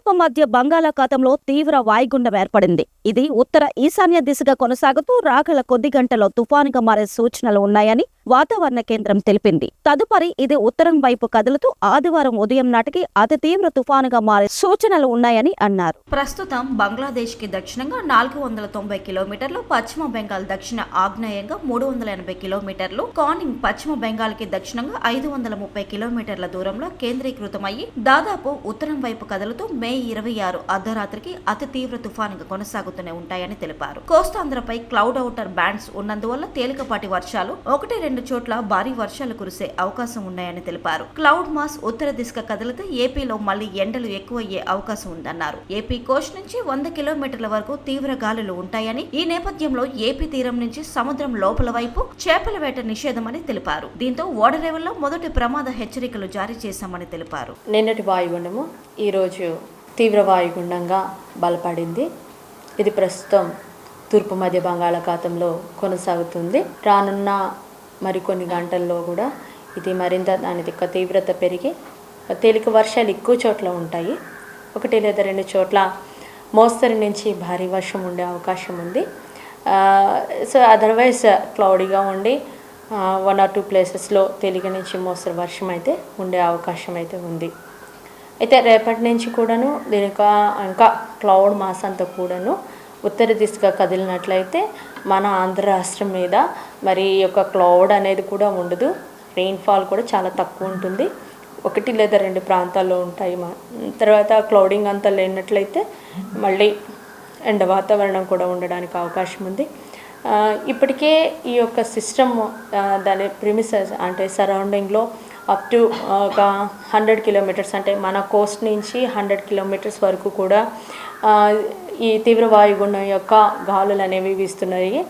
తూర్పు మధ్య బంగాళాఖాతంలో తీవ్ర వాయుగుండం ఏర్పడింది. ఇది ఉత్తర ఈశాన్య దిశగా కొనసాగుతూ రాగల కొద్ది గంటల్లో తుఫానుగా మారే సూచనలు ఉన్నాయని వాతావరణ కేంద్రం తెలిపింది. తదుపరి ఇది ఉత్తరం వైపు కదులుతూ ఆదివారం ఉదయం నాటికి అతి తీవ్ర తుఫానుగా మారే సూచనలు ఉన్నాయని అన్నారు. ప్రస్తుతం బంగ్లాదేశ్ కి దక్షిణంగా 490 కిలోమీటర్లు, పశ్చిమ బెంగాల్ దక్షిణ ఆగ్నేయంగా 380 కిలోమీటర్లు, కానింగ్ పశ్చిమ బెంగాల్ కి దక్షిణంగా 530 కిలోమీటర్ల దూరంలో కేంద్రీకృతమయ్యి దాదాపు ఉత్తరం వైపు కదులుతూ మే 26 అర్ధరాత్రికి అతి తీవ్ర తుఫానుగా కొనసాగుతూనే ఉంటాయని తెలిపారు. కోస్తాంధ్రపై క్లౌడ్ ఔటర్ బ్యాండ్స్ ఉన్నందువల్ల తేలికపాటి వర్షాలు, 1-2 చోట్ల భారీ వర్షాలు కురిసే అవకాశం ఉన్నాయని తెలిపారు. క్లౌడ్ మాస్ ఉత్తర దిశగా కదిలితే ఏపీలో మళ్లీ ఎండలు ఎక్కువయ్యే అవకాశం ఉందన్నారు. ఏపీ కోస్ట్ నుంచి 100 కిలోమీటర్ల వరకు తీవ్ర గాలులు ఉంటాయని, ఈ నేపథ్యంలో ఏపీ తీరం నుంచి సముద్రం లోపల వైపు చేపల వేట నిషేధమని తెలిపారు. దీంతో ఓడరేవుల్లో మొదటి ప్రమాద హెచ్చరికలు జారీ చేశామని తెలిపారు. నిన్నటి వాయుగుండము ఈరోజు తీవ్ర వాయుగుండంగా బలపడింది. ఇది ప్రస్తుతం తూర్పు మధ్య బంగాళాఖాతంలో కొనసాగుతుంది. రానున్న మరికొన్ని గంటల్లో కూడా ఇది మరింత దాని యొక్క తీవ్రత పెరిగి తేలిక వర్షాలు ఎక్కువ చోట్ల ఉంటాయి. 1-2 చోట్ల మోస్తరు నుంచి భారీ వర్షం ఉండే అవకాశం ఉంది. సో అదర్వైజ్ క్లౌడీగా ఉండి 1 or 2 ప్లేసెస్లో తేలిక నుంచి మోస్తరు వర్షం అయితే ఉండే అవకాశం అయితే ఉంది. అయితే రేపటి నుంచి కూడాను దీనికి ఇంకా క్లౌడ్ మాస్ అంతా కూడాను ఉత్తర దిశగా కదిలినట్లయితే మన ఆంధ్ర రాష్ట్రం మీద మరి యొక్క క్లౌడ్ అనేది కూడా ఉండదు. రెయిన్ఫాల్ కూడా చాలా తక్కువ ఉంటుంది. 1-2 ప్రాంతాల్లో ఉంటాయి. తర్వాత క్లౌడింగ్ అంతా లేనట్లయితే మళ్ళీ ఎండ వాతావరణం కూడా ఉండడానికి అవకాశం ఉంది. ఇప్పటికే ఈ యొక్క సిస్టమ్ దాని ప్రిమిసెస్ అంటే సరౌండింగ్లో అప్ టు ఒక 100 కిలోమీటర్స్ అంటే మన కోస్ట్ నుంచి 100 కిలోమీటర్స్ వరకు కూడా ఈ తీవ్ర వాయుగుండం యొక్క గాలులు అనేవి వీస్తున్నాయి.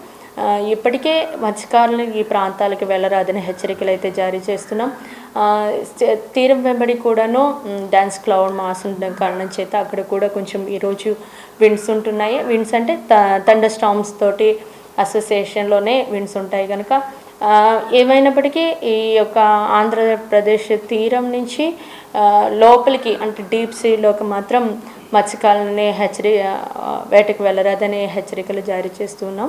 ఇప్పటికే మత్స్యకారులు ఈ ప్రాంతాలకు వెళ్ళరాదని హెచ్చరికలు అయితే జారీ చేస్తున్నాం. తీరం వెంబడి కూడాను డాన్స్ క్లౌడ్ మాస్ ఉండడం కారణం చేత అక్కడ కూడా కొంచెం ఈరోజు విండ్స్ ఉంటున్నాయి. విండ్స్ అంటే థండర్ స్టార్మ్స్ తోటి అసోసియేషన్లోనే విండ్స్ ఉంటాయి కనుక ఏమైనప్పటికీ ఈ యొక్క ఆంధ్రప్రదేశ్ తీరం నుంచి లోపలికి అంటే డీప్ సీలోకి మాత్రం మత్స్యకారులని వేటకు వెళ్ళరాదని హెచ్చరికలు జారీ చేస్తున్నాం.